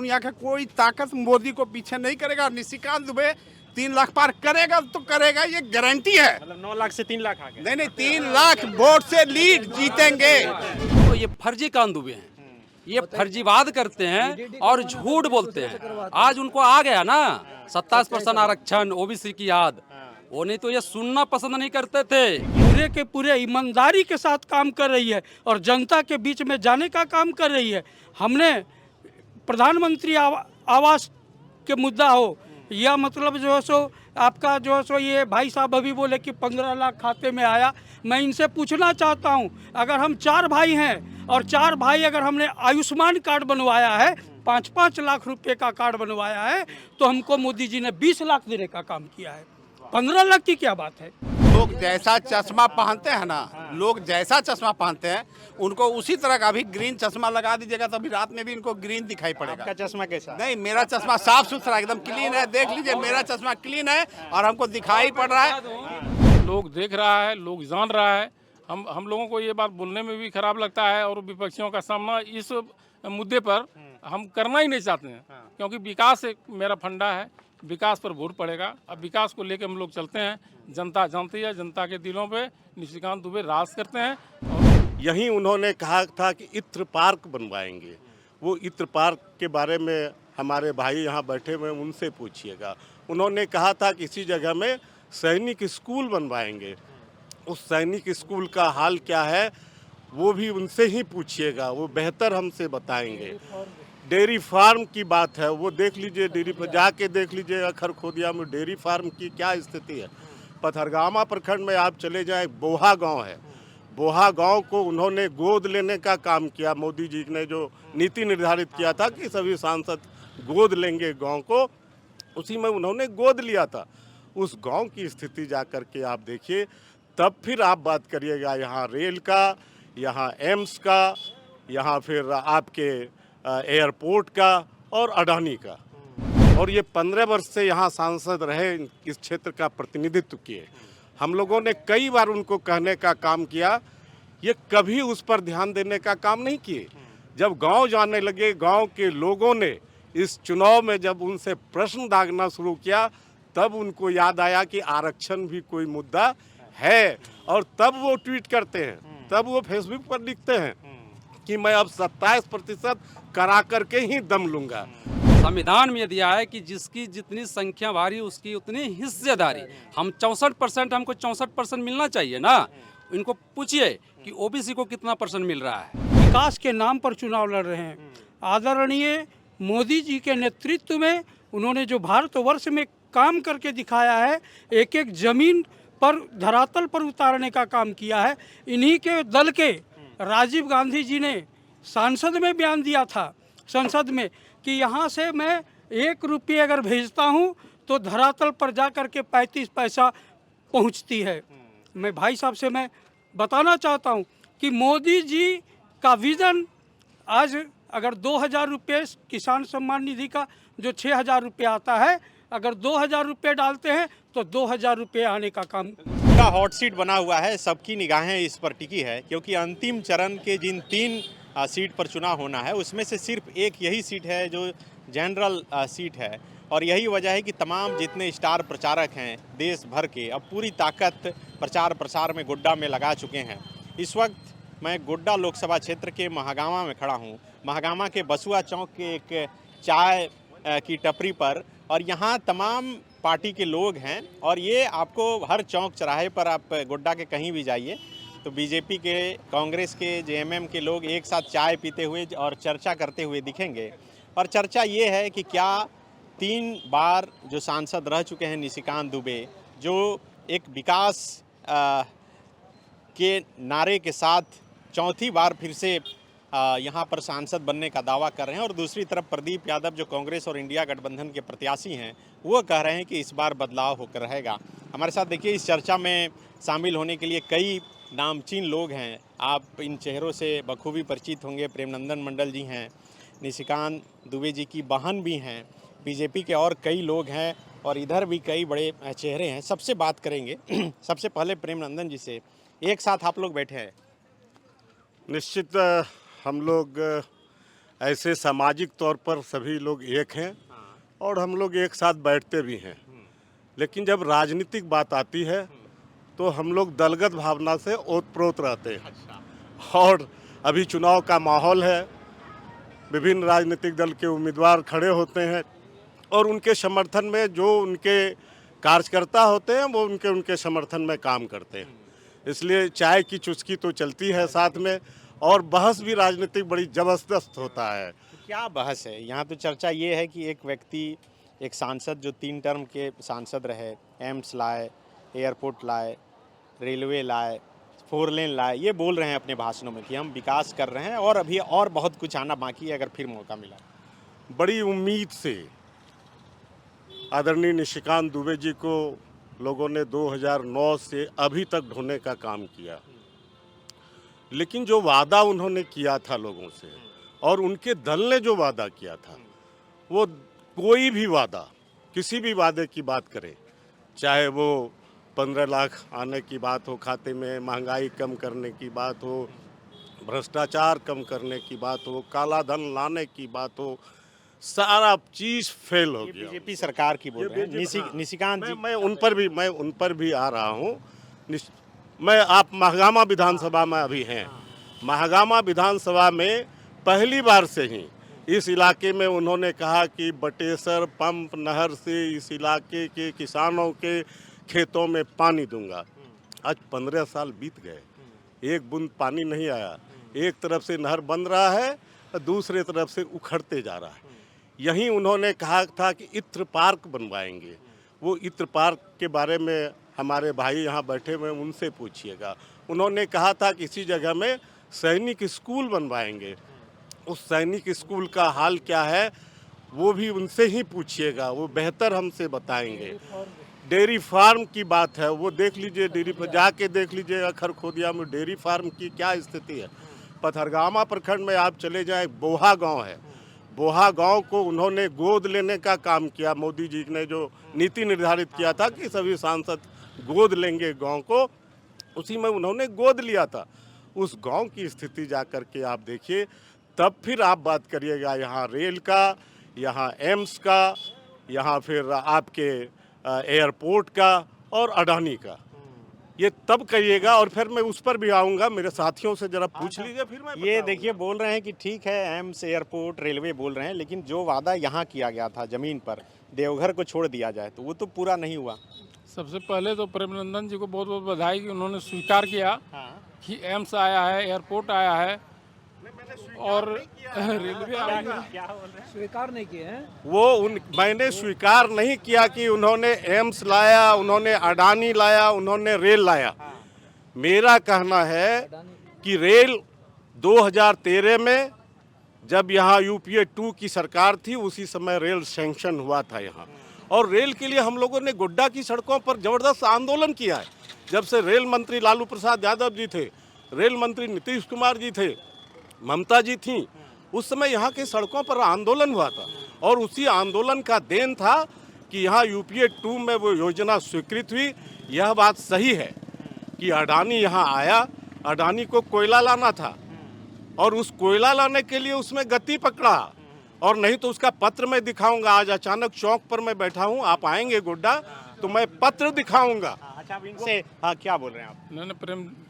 दुनिया का कोई ताकत मोदी को पीछे नहीं करेगा। निशिकांत दुबे 3 लाख पार करेगा तो करेगा, ये गारंटी है। मतलब 9 लाख से 3 लाख आ गए। नहीं 3 लाख वोट से लीड जीतेंगे। तो ये फर्जी कान दुबे हैं, ये फर्जीवाद करते हैं और झूठ बोलते हैं। आज उनको आ गया ना 27% आरक्षण, ओबीसी की याद, वो नहीं तो ये सुनना पसंद नहीं करते थे। पूरे के पूरे ईमानदारी के साथ काम कर रही है और जनता के बीच में जाने का काम कर रही है। हमने प्रधानमंत्री आवास के मुद्दा हो या मतलब जो है सो आपका जो है सो ये भाई साहब अभी बोले कि 15 लाख खाते में आया। मैं इनसे पूछना चाहता हूं, अगर हम 4 भाई हैं और 4 भाई अगर हमने आयुष्मान कार्ड बनवाया है, 5-5 लाख रुपए का कार्ड बनवाया है, तो हमको मोदी जी ने 20 लाख देने का काम किया है। 15 लाख की क्या बात है। लोग जैसा चश्मा पहनते हैं ना, लोग जैसा चश्मा पहनते हैं उनको उसी तरह का अभी ग्रीन चश्मा लगा दीजिएगा तो अभी रात में भी इनको ग्रीन दिखाई पड़ेगा। आपका चश्मा कैसा? नहीं, मेरा चश्मा साफ सुथरा एकदम क्लीन है। देख लीजिए, मेरा चश्मा क्लीन है और हमको दिखाई पड़ रहा है। लोग देख रहा है, लोग जान रहा है। हम लोगों को ये बात बोलने में भी खराब लगता है और विपक्षियों का सामना इस मुद्दे पर हम करना ही नहीं चाहते हैं, क्योंकि विकास एक मेरा फंडा है, विकास पर भूर पड़ेगा। अब विकास को लेकर हम लोग चलते हैं। जनता जानती है, जनता के दिलों पे निशिकांत दुबे राज करते हैं। यहीं उन्होंने कहा था कि इत्र पार्क बनवाएंगे। वो इत्र पार्क के बारे में हमारे भाई यहाँ बैठे हुए उनसे पूछिएगा। उन्होंने कहा था कि इसी जगह में सैनिक स्कूल बनवाएंगे। उस सैनिक स्कूल का हाल क्या है वो भी उनसे ही पूछिएगा, वो बेहतर हमसे बताएंगे। डेयरी फार्म की बात है, वो देख लीजिए, डेयरी पर जाके देख लीजिएगा खरखोदिया में डेयरी फार्म की क्या स्थिति है। पथरगामा प्रखंड में आप चले जाएं, बोहा गांव है, बोहा गांव को उन्होंने गोद लेने का काम किया। मोदी जी ने जो नीति निर्धारित किया था कि सभी सांसद गोद लेंगे गांव को, उसी में उन्होंने गोद लिया था। उस गांव की स्थिति जा कर के आप देखिए, तब फिर आप बात करिएगा यहाँ रेल का, यहाँ एम्स का, यहाँ फिर आपके एयरपोर्ट का और अडानी का। और ये 15 वर्ष से यहाँ सांसद रहे, इस क्षेत्र का प्रतिनिधित्व किए। हम लोगों ने कई बार उनको कहने का काम किया, ये कभी उस पर ध्यान देने का काम नहीं किए। जब गांव जाने लगे, गांव के लोगों ने इस चुनाव में जब उनसे प्रश्न दागना शुरू किया, तब उनको याद आया कि आरक्षण भी कोई मुद्दा है। और तब वो ट्वीट करते हैं, तब वो फेसबुक पर लिखते हैं कि मैं अब 27% करा करके ही दम लूंगा। संविधान में दिया है कि जिसकी जितनी संख्या भारी उसकी उतनी हिस्सेदारी। हम 64%, हमको 64% मिलना चाहिए ना। इनको पूछिए कि ओबीसी को कितना परसेंट मिल रहा है। विकास के नाम पर चुनाव लड़ रहे हैं। आदरणीय मोदी जी के नेतृत्व में उन्होंने जो भारतवर्ष में काम करके दिखाया है, एक एक जमीन पर धरातल पर उतारने का काम किया है। इन्हीं के दल के राजीव गांधी जी ने सांसद में बयान दिया था, संसद में, कि यहाँ से मैं 1 रुपये अगर भेजता हूँ तो धरातल पर जा कर के 35 पैसा पहुँचती है। मैं भाई साहब से मैं बताना चाहता हूँ कि मोदी जी का विज़न आज अगर 2000 रुपये किसान सम्मान निधि का जो 6000 रुपये आता है, अगर 2000 रुपये डालते हैं तो 2000 रुपये आने का काम। का हॉट सीट बना हुआ है, सबकी निगाहें इस पर टिकी है, क्योंकि अंतिम चरण के जिन 3 सीट पर चुनाव होना है उसमें से सिर्फ एक यही सीट है जो जनरल सीट है। और यही वजह है कि तमाम जितने स्टार प्रचारक हैं देश भर के, अब पूरी ताकत प्रचार प्रसार में गोड्डा में लगा चुके हैं। इस वक्त मैं गोड्डा लोकसभा क्षेत्र के महागामा में खड़ा हूँ, महागामा के बसुआ चौक के एक चाय की टपरी पर, और यहाँ तमाम पार्टी के लोग हैं। और ये आपको हर चौक चौराहे पर आप गोड्डा के कहीं भी जाइए तो बीजेपी के, कांग्रेस के, जेएमएम के लोग एक साथ चाय पीते हुए और चर्चा करते हुए दिखेंगे। और चर्चा ये है कि क्या 3 बार जो सांसद रह चुके हैं निशिकांत दुबे, जो एक विकास के नारे के साथ चौथी बार फिर से यहाँ पर सांसद बनने का दावा कर रहे हैं, और दूसरी तरफ प्रदीप यादव जो कांग्रेस और इंडिया गठबंधन के प्रत्याशी हैं, वो कह रहे हैं कि इस बार बदलाव होकर रहेगा। हमारे साथ देखिए इस चर्चा में शामिल होने के लिए कई नामचीन लोग हैं। आप इन चेहरों से बखूबी परिचित होंगे। प्रेमनंदन मंडल जी हैं, निशिकांत दुबे जी की बहन भी हैं, बीजेपी के और कई लोग हैं, और इधर भी कई बड़े चेहरे हैं। सबसे बात करेंगे। सबसे पहले प्रेमनंदन जी से, एक साथ आप लोग बैठे हैं। निश्चित हम लोग ऐसे सामाजिक तौर पर सभी लोग एक हैं और हम लोग एक साथ बैठते भी हैं। लेकिन जब राजनीतिक बात आती है तो हम लोग दलगत भावना से ओतप्रोत रहते हैं। और अभी चुनाव का माहौल है, विभिन्न राजनीतिक दल के उम्मीदवार खड़े होते हैं और उनके समर्थन में जो उनके कार्यकर्ता होते हैं वो उनके समर्थन में काम करते हैं। इसलिए चाय की चुस्की तो चलती है साथ में, और बहस भी राजनीतिक बड़ी जबरदस्त होता है। क्या बहस है यहाँ? तो चर्चा ये है कि एक व्यक्ति, एक सांसद जो 3 टर्म के सांसद रहे, एम्स लाए, एयरपोर्ट लाए, रेलवे लाए, 4 लेन लाए, ये बोल रहे हैं अपने भाषणों में कि हम विकास कर रहे हैं और अभी और बहुत कुछ आना बाकी है अगर फिर मौका मिला। बड़ी उम्मीद से आदरणीय निशिकांत दुबे जी को लोगों ने 2009 से अभी तक ढोने का काम किया, लेकिन जो वादा उन्होंने किया था लोगों से और उनके दल ने जो वादा किया था, वो कोई भी वादा, किसी भी वादे की बात करें, चाहे वो 15 लाख आने की बात हो खाते में, महंगाई कम करने की बात हो, भ्रष्टाचार कम करने की बात हो, काला धन लाने की बात हो, सारा चीज फेल हो गया। बीजेपी सरकार की बोल रहे हैं निशिकांत जी। मैं उन पर भी आ रहा हूँ। मैं आप महागामा विधानसभा में अभी हैं। महागामा विधानसभा में पहली बार से ही इस इलाके में उन्होंने कहा कि बटेसर पंप नहर से इस इलाके के किसानों के खेतों में पानी दूंगा। आज 15 साल बीत गए, एक बूंद पानी नहीं आया। एक तरफ से नहर बन रहा है और दूसरे तरफ से उखड़ते जा रहा है। यहीं उन्होंने कहा था कि इत्र पार्क बनवाएंगे। वो इत्र पार्क के बारे में हमारे भाई यहाँ बैठे हुए उनसे पूछिएगा। उन्होंने कहा था कि इसी जगह में सैनिक स्कूल बनवाएंगे। उस सैनिक स्कूल का हाल क्या है वो भी उनसे ही पूछिएगा, वो बेहतर हमसे बताएंगे। डेयरी फार्म की बात है, वो देख लीजिए, डेयरी पर जाके देख लीजिएगा खरखोदिया में डेयरी फार्म की क्या स्थिति है। पथरगामा प्रखंड में आप चले जाएं, बोहा गांव है, बोहा गांव को उन्होंने गोद लेने का काम किया। मोदी जी ने जो नीति निर्धारित किया था कि सभी सांसद गोद लेंगे गांव को, उसी में उन्होंने गोद लिया था। उस गांव की स्थिति जा कर के आप देखिए, तब फिर आप बात करिएगा यहाँ रेल का, यहाँ एम्स का, यहाँ फिर आपके एयरपोर्ट का और अडानी का, ये तब करिएगा। और फिर मैं उस पर भी आऊँगा, मेरे साथियों से जरा पूछ लीजिए फिर मैं ये देखिए बोल रहे हैं कि ठीक है एम्स, एयरपोर्ट, रेलवे बोल रहे हैं, लेकिन जो वादा यहाँ किया गया था ज़मीन पर, देवघर को छोड़ दिया जाए, तो वो तो पूरा नहीं हुआ। सबसे पहले तो प्रेमनंदन जी को बहुत बहुत बधाई कि उन्होंने स्वीकार किया कि एम्स आया है, एयरपोर्ट आया है और रेलवे आया। स्वीकार नहीं किए हैं वो मैंने स्वीकार नहीं किया कि उन्होंने एम्स लाया, उन्होंने अडानी लाया, उन्होंने रेल लाया। मेरा कहना है कि रेल 2013 में जब यहाँ यूपीए 2 की सरकार थी, उसी समय रेल सैंक्शन हुआ था यहाँ, और रेल के लिए हम लोगों ने गोड्डा की सड़कों पर जबरदस्त आंदोलन किया है। जब से रेल मंत्री लालू प्रसाद यादव जी थे, रेल मंत्री नीतीश कुमार जी थे, ममता जी थी, उस समय यहाँ के सड़कों पर आंदोलन हुआ था। और उसी आंदोलन का देन था कि यहाँ यूपीए 2 में वो योजना स्वीकृत हुई। यह बात सही है कि अडानी यहाँ आया, अडानी को कोयला लाना था और उस कोयला लाने के लिए उसमें गति पकड़ा, और नहीं तो उसका पत्र मैं दिखाऊंगा। आज अचानक चौक पर मैं बैठा हूँ, आप आएंगे गोड्डा तो मैं पत्र दिखाऊंगा। अच्छा, अब इनसे हाँ क्या बोल रहे हैं आप? मैंने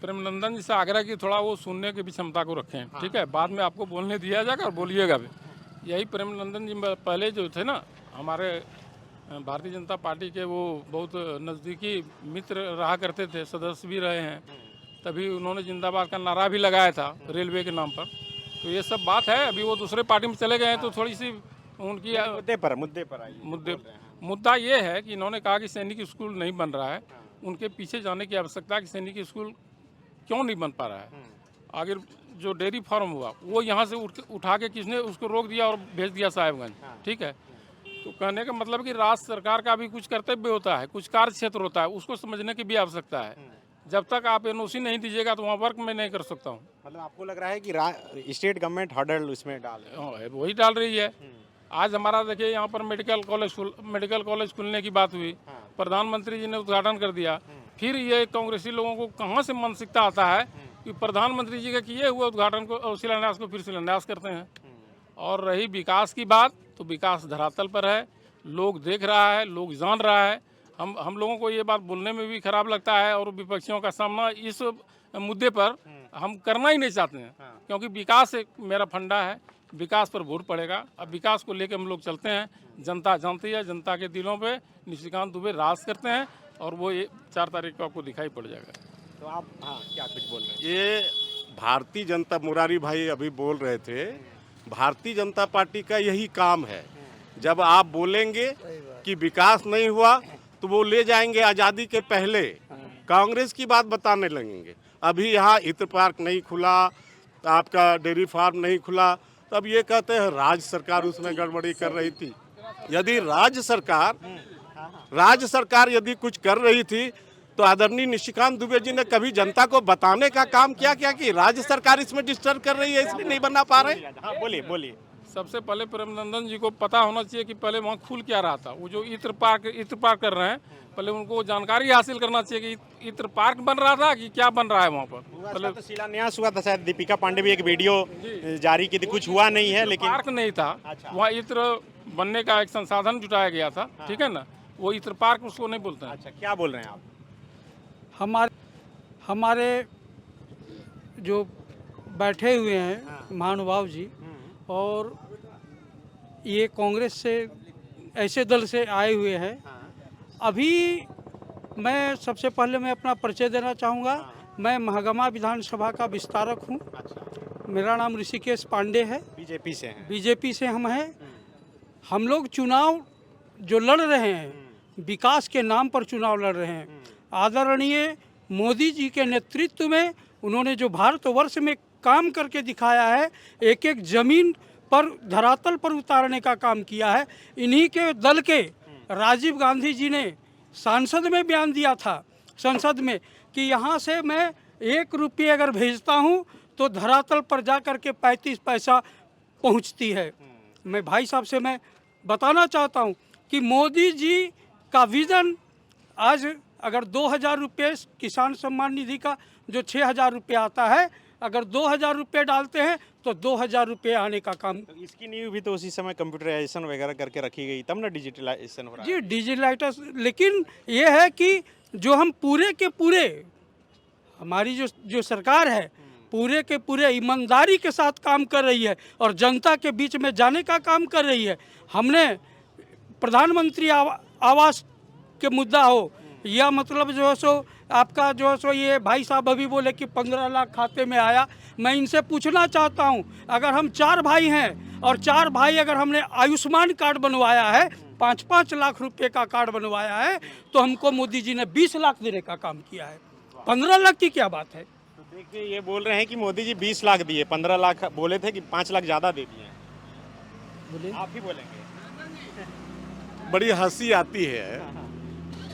प्रेमनंदन जी से आग्रह की थोड़ा वो सुनने की भी क्षमता को रखें, ठीक है? बाद में आपको बोलने दिया जाएगा और बोलिएगा भी। यही प्रेमनंदन जी पहले जो थे ना, हमारे भारतीय जनता पार्टी के, वो बहुत नज़दीकी मित्र रहा करते थे, सदस्य भी रहे हैं। तभी उन्होंने जिंदाबाद का नारा भी लगाया था रेलवे के नाम पर। तो ये सब बात है। अभी वो दूसरे पार्टी में चले गए हैं तो थोड़ी सी उनकी मुद्दे पर आइए। मुद्दा ये है कि इन्होंने कहा कि सैनिक स्कूल नहीं बन रहा है। उनके पीछे जाने की आवश्यकता है कि सैनिक स्कूल क्यों नहीं बन पा रहा है। आगे जो डेयरी फार्म हुआ वो यहाँ से उठा के किसने उसको रोक दिया और भेज दिया साहेबगंज, ठीक है? तो कहने का मतलब कि राज्य सरकार का भी कुछ कर्तव्य होता है, कुछ कार्य क्षेत्र होता है, उसको समझने की भी आवश्यकता है। जब तक आप एनओसी नहीं दीजिएगा तो वहाँ वर्क मैं नहीं कर सकता हूँ। मतलब आपको लग रहा है कि स्टेट गवर्नमेंट हर्डल उसमें डाल वही डाल रही है। आज हमारा देखिए यहाँ पर मेडिकल कॉलेज खुलने की बात हुई, प्रधानमंत्री जी ने उद्घाटन कर दिया। फिर ये कांग्रेसी लोगों को कहाँ से मानसिकता आता है कि प्रधानमंत्री जी के किए हुए उद्घाटन को और शिलान्यास को फिर शिलान्यास करते हैं। और रही विकास की बात, तो विकास धरातल पर है, लोग देख रहा है, लोग जान रहा है। हम लोगों को ये बात बोलने में भी खराब लगता है और विपक्षियों का सामना इस मुद्दे पर हम करना ही नहीं चाहते हैं, क्योंकि विकास एक मेरा फंडा है, विकास पर भूर पड़ेगा। अब विकास को लेकर हम लोग चलते हैं, जनता जानती है, जनता के दिलों पे निशिकांत दुबे राज करते हैं और वो 4 तारीख को आपको दिखाई पड़ जाएगा। तो आप क्या कुछ बोल रहे हैं? ये भारतीय जनता, मुरारी भाई अभी बोल रहे थे, भारतीय जनता पार्टी का यही काम है। जब आप बोलेंगे कि विकास नहीं हुआ तो वो ले जाएंगे आज़ादी के पहले, कांग्रेस की बात बताने लगेंगे। अभी यहाँ इत्र पार्क नहीं खुला, आपका डेयरी फार्म नहीं खुला, तब ये कहते हैं राज्य सरकार उसमें गड़बड़ी कर रही थी। यदि राज्य सरकार यदि कुछ कर रही थी तो आदरणीय निशिकांत दुबे जी ने कभी जनता को बताने का काम किया कि राज्य सरकार इसमें डिस्टर्ब कर रही है, इसलिए नहीं बना पा रहे। हाँ, बोलिए। सबसे पहले प्रेमनंदन जी को पता होना चाहिए कि पहले वहाँ खुल क्या रहा था। वो जो इत्र पार्क कर रहे हैं, पहले उनको जानकारी हासिल करना चाहिए कि इत्र पार्क बन रहा था कि क्या बन रहा है वहाँ पर। पहले तो शिलान्यास हुआ था, शायद दीपिका पांडे भी एक वीडियो जारी की थी, कुछ हुआ नहीं है, लेकिन पार्क नहीं था। वहाँ इत्र बनने का एक संसाधन जुटाया गया था, ठीक है ना, वो इत्र पार्क उसको नहीं बोलते हैं। अच्छा, क्या बोल रहे हैं आप? हमारे जो बैठे हुए हैं महानुभाव जी, और ये कांग्रेस से ऐसे दल से आए हुए हैं। अभी मैं सबसे पहले मैं अपना परिचय देना चाहूँगा। मैं महागमा विधानसभा का विस्तारक हूँ। मेरा नाम ऋषिकेश पांडे है। बीजेपी से हैं? बीजेपी से हम हैं। हम लोग चुनाव जो लड़ रहे हैं, विकास के नाम पर चुनाव लड़ रहे हैं। आदरणीय मोदी जी के नेतृत्व में उन्होंने जो भारतवर्ष में काम करके दिखाया है, एक एक जमीन पर धरातल पर उतारने का काम किया है। इन्हीं के दल के राजीव गांधी जी ने सांसद में बयान दिया था, संसद में, कि यहाँ से मैं 1 रुपये अगर भेजता हूँ तो धरातल पर जा कर के 35 पैसा पहुँचती है। मैं भाई साहब से मैं बताना चाहता हूँ कि मोदी जी का विज़न, आज अगर 2000 रुपये किसान सम्मान निधि का जो 6000 रुपये आता है, अगर 2000 रुपये डालते हैं तो 2000 रुपये आने का काम। तो इसकी नींव भी तो उसी समय कंप्यूटराइजेशन वगैरह करके रखी गई, तब ना डिजिटलाइजेशन हो रहा है। जी, डिजिटलाइजेशन। लेकिन ये है कि जो हम पूरे के पूरे, हमारी जो सरकार है, पूरे के पूरे ईमानदारी के साथ काम कर रही है और जनता के बीच में जाने का काम कर रही है। हमने प्रधानमंत्री आवास के मुद्दा हो, या मतलब जो है सो आपका जो है सो ये भाई साहब अभी बोले कि 15 लाख खाते में आया। मैं इनसे पूछना चाहता हूं, अगर हम 4 भाई हैं और 4 भाई अगर हमने आयुष्मान कार्ड बनवाया है, 5-5 लाख रुपए का कार्ड बनवाया है, तो हमको मोदी जी ने 20 लाख देने का काम किया है। 15 लाख की क्या बात है? तो देखिए, ये बोल रहे हैं कि मोदी जी 20 लाख दिए, 15 लाख बोले थे कि 5 लाख ज़्यादा दे दिए। बोले आप ही बोलेंगे? बड़ी हंसी आती है।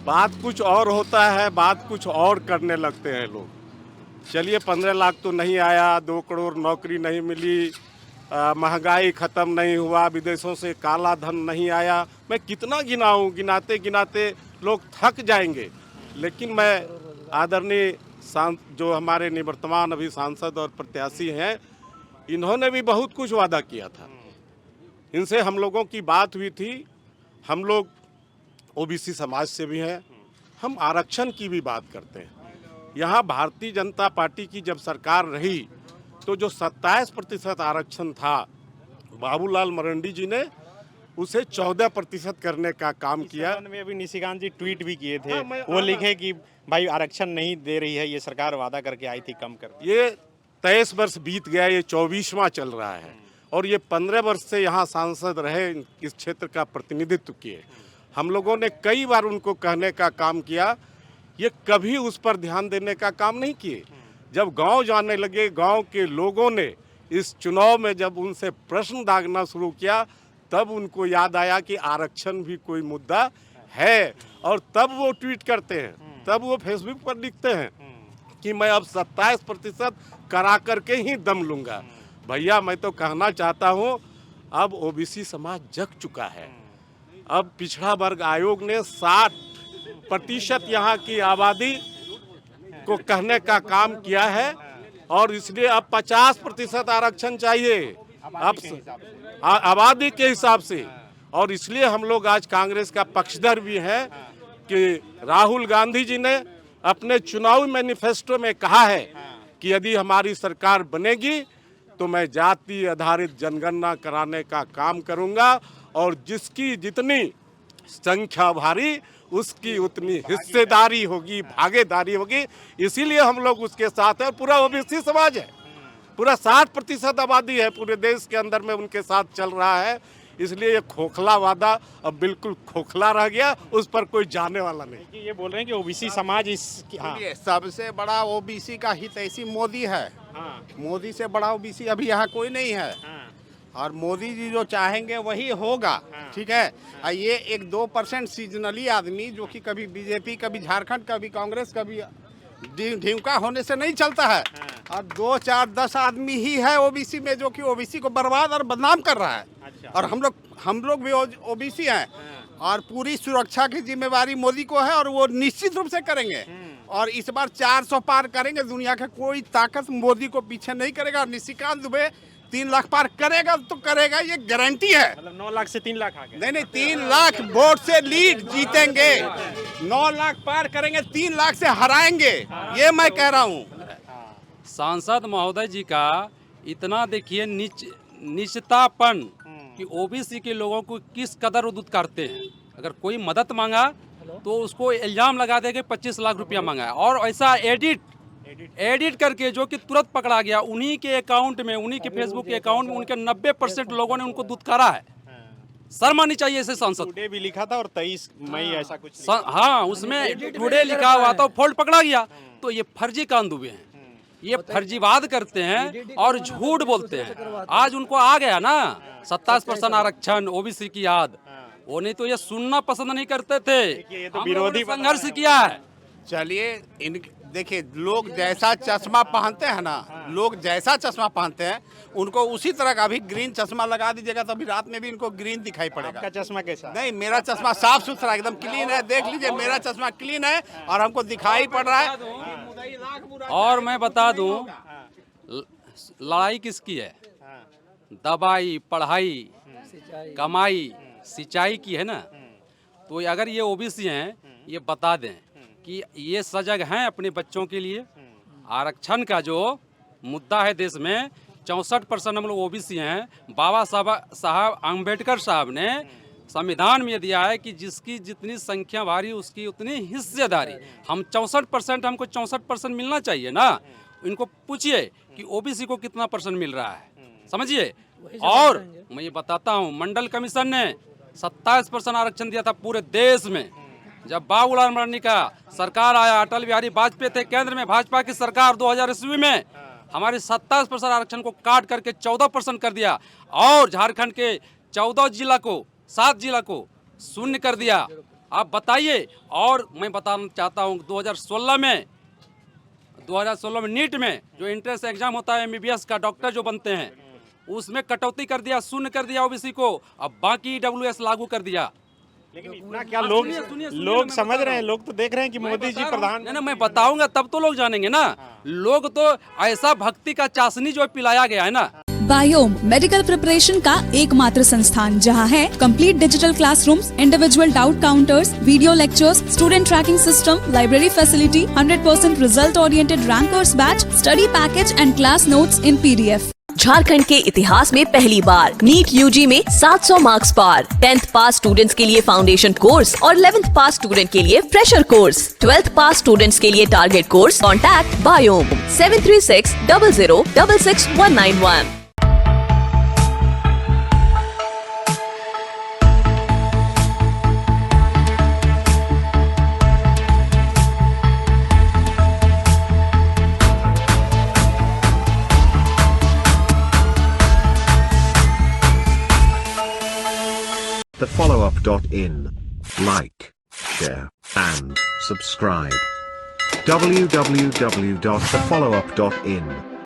बात कुछ और होता है, बात कुछ और करने लगते हैं लोग। चलिए, 15 लाख तो नहीं आया, 2 करोड़ नौकरी नहीं मिली, महंगाई ख़त्म नहीं हुआ, विदेशों से काला धन नहीं आया। मैं कितना गिनाऊं, गिनाते गिनाते लोग थक जाएंगे। लेकिन मैं आदरणीय जो हमारे निवर्तमान अभी सांसद और प्रत्याशी हैं, इन्होंने भी बहुत कुछ वादा किया था। इनसे हम लोगों की बात हुई थी। हम लोग ओबीसी समाज से भी हैं, हम आरक्षण की भी बात करते हैं। यहाँ भारतीय जनता पार्टी की जब सरकार रही तो जो 27% आरक्षण था, बाबूलाल मरंडी जी ने उसे 14% करने का काम किया। में अभी निशिकांत जी ट्वीट भी किए थे, हाँ, वो लिखे कि भाई आरक्षण नहीं दे रही है, ये सरकार वादा करके आई थी कम कर। ये 23 वर्ष बीत गया, ये 24वां चल रहा है और ये 15 वर्ष से यहाँ सांसद रहे, इस क्षेत्र का प्रतिनिधित्व किए। हम लोगों ने कई बार उनको कहने का काम किया, ये कभी उस पर ध्यान देने का काम नहीं किए। जब गांव जाने लगे, गांव के लोगों ने इस चुनाव में जब उनसे प्रश्न दागना शुरू किया, तब उनको याद आया कि आरक्षण भी कोई मुद्दा है, और तब वो ट्वीट करते हैं, तब वो फेसबुक पर लिखते हैं कि मैं अब 27% करा करके ही दम लूँगा। भैया, मैं तो कहना चाहता हूँ, अब ओबीसी समाज जग चुका है। अब पिछड़ा वर्ग आयोग ने 60% यहाँ की आबादी को कहने का काम किया है, और इसलिए अब 50% आरक्षण चाहिए। अब आबादी के हिसाब से। और इसलिए हम लोग आज कांग्रेस का पक्षधर भी है कि राहुल गांधी जी ने अपने चुनावी मैनिफेस्टो में कहा है कि यदि हमारी सरकार बनेगी तो मैं जाति आधारित जनगणना कराने का काम करूंगा और जिसकी जितनी संख्या भारी उसकी उतनी हिस्सेदारी होगी, भागीदारी होगी। इसीलिए हम लोग उसके साथ हैं। पूरा ओबीसी समाज है, पूरा 60% आबादी है पूरे देश के अंदर में उनके साथ चल रहा है। इसलिए ये खोखला वादा अब बिल्कुल खोखला रह गया, उस पर कोई जाने वाला नहीं। ये बोल रहे हैं कि ओबीसी समाज ये सबसे बड़ा ओबीसी का हितैषी मोदी है। मोदी से बड़ा ओबीसी अभी यहाँ कोई नहीं है। और मोदी जी जो चाहेंगे वही होगा, ठीक है। और ये 1-2% सीजनली आदमी जो कि कभी बीजेपी, कभी झारखंड, कभी कांग्रेस, कभी ढींका होने से नहीं चलता है। और 2, 4, 10 आदमी ही है ओबीसी में जो कि ओबीसी को बर्बाद और बदनाम कर रहा है। और हम लोग भी ओबीसी हैं और पूरी सुरक्षा की जिम्मेवारी मोदी को है और वो निश्चित रूप से करेंगे। और इस बार 400 पार करेंगे। दुनिया का कोई ताकत मोदी को पीछे नहीं करेगा। और निशिकांत दुबे 3 लाख पार करेगा तो करेगा, ये गारंटी है। मतलब 9 लाख से 3 लाख आ गए। नहीं 3 लाख वोट से लीड जीतेंगे। 9 लाख पार करेंगे, 3 लाख से हराएंगे, ये मैं कह रहा हूँ। सांसद महोदय जी का इतना देखिए निचतापन कि ओबीसी के लोगों को किस कदर उद्धत करते हैं। अगर कोई मदद मांगा तो उसको इल्जाम लगा देंगे 25 लाख रुपया मांगा है। और ऐसा एडिट करके जो कि तुरंत पकड़ा गया, उन्हीं के अकाउंट में, उन्हीं के फेसबुक के अकाउंट में उनके 90% लोगों ने उनको दुत्कारा है। शर्म आनी चाहिए ऐसे सांसद। टुडे भी लिखा था और 23 मई ऐसा कुछ। हाँ, उसमें टुडे लिखा हुआ था, फोल्ड पकड़ा गया। तो ये फर्जी कान दुबे हैं, ये फर्जीवाद करते हैं और झूठ बोलते हैं। आज उनको आ गया ना 27% आरक्षण, ओबीसी की याद। वो नहीं तो ये सुनना पसंद नहीं करते थे। ये तो विरोधी संघर्ष किया है। चलिए देखिए, लोग जैसा चश्मा पहनते हैं ना, लोग जैसा चश्मा पहनते हैं उनको उसी तरह का अभी ग्रीन चश्मा लगा दीजिएगा तो अभी रात में भी इनको ग्रीन दिखाई पड़ेगा। आपका चश्मा कैसा? नहीं, मेरा चश्मा साफ सुथरा एकदम क्लीन है। देख लीजिए, मेरा चश्मा क्लीन है और हमको दिखाई पड़ रहा है। और मैं बता दूं, लड़ाई किसकी है? दवाई, पढ़ाई, कमाई, सिंचाई की है ना। तो अगर ये ओबीसी हैं, ये बता दें कि ये सजग हैं अपने बच्चों के लिए। आरक्षण का जो मुद्दा है देश में, 64% हम लोग ओबीसी हैं। बाबा साहब अम्बेडकर साहब ने संविधान में दिया है कि जिसकी जितनी संख्या भारी उसकी उतनी हिस्सेदारी। हम 64%, हमको 64% मिलना चाहिए ना। इनको पूछिए कि ओबीसी को कितना % मिल रहा है, समझिए। और मैं ये बताता हूँ, मंडल कमीशन ने 27% आरक्षण दिया था पूरे देश में। जब बाबूलाल मरांडी का सरकार आया, अटल बिहारी वाजपेयी थे केंद्र में, भाजपा की सरकार 2000 ईस्वी में हमारे 27% आरक्षण को काट करके 14% कर दिया। और झारखंड के 14 जिला को, 7 जिला को शून्य कर दिया। आप बताइए। और मैं बताना चाहता हूँ 2016 में नीट में जो एंट्रेंस एग्जाम होता है MBBS का, डॉक्टर जो बनते हैं, उसमें कटौती कर दिया, शून्य कर दिया ओबीसी को। अब बाकी EWS लागू कर दिया। लेकिन इतना क्या लोग समझ रहे हैं? लोग तो देख रहे हैं कि मोदी जी प्रधान। नहीं, मैं बताऊंगा तब तो लोग जानेंगे ना। लोग तो ऐसा भक्ति का चाशनी जो पिलाया गया है ना। बायोम मेडिकल प्रिपरेशन का एकमात्र संस्थान जहां है complete digital classrooms, individual doubt counters, video lectures, student tracking system, library facility, 100% result oriented rankers batch, study package and class notes in PDF। Jharkhand के इतिहास में पहली बार नीट UG में 700 मार्क्स पार। 10th पास स्टूडेंट्स के लिए फाउंडेशन कोर्स और 11th पास student के लिए फ्रेशर कोर्स। 12th पास स्टूडेंट्स के लिए target course. Contact biome 736 00 66 191। thefollowup.in. Like, share, and subscribe. www.thefollowup.in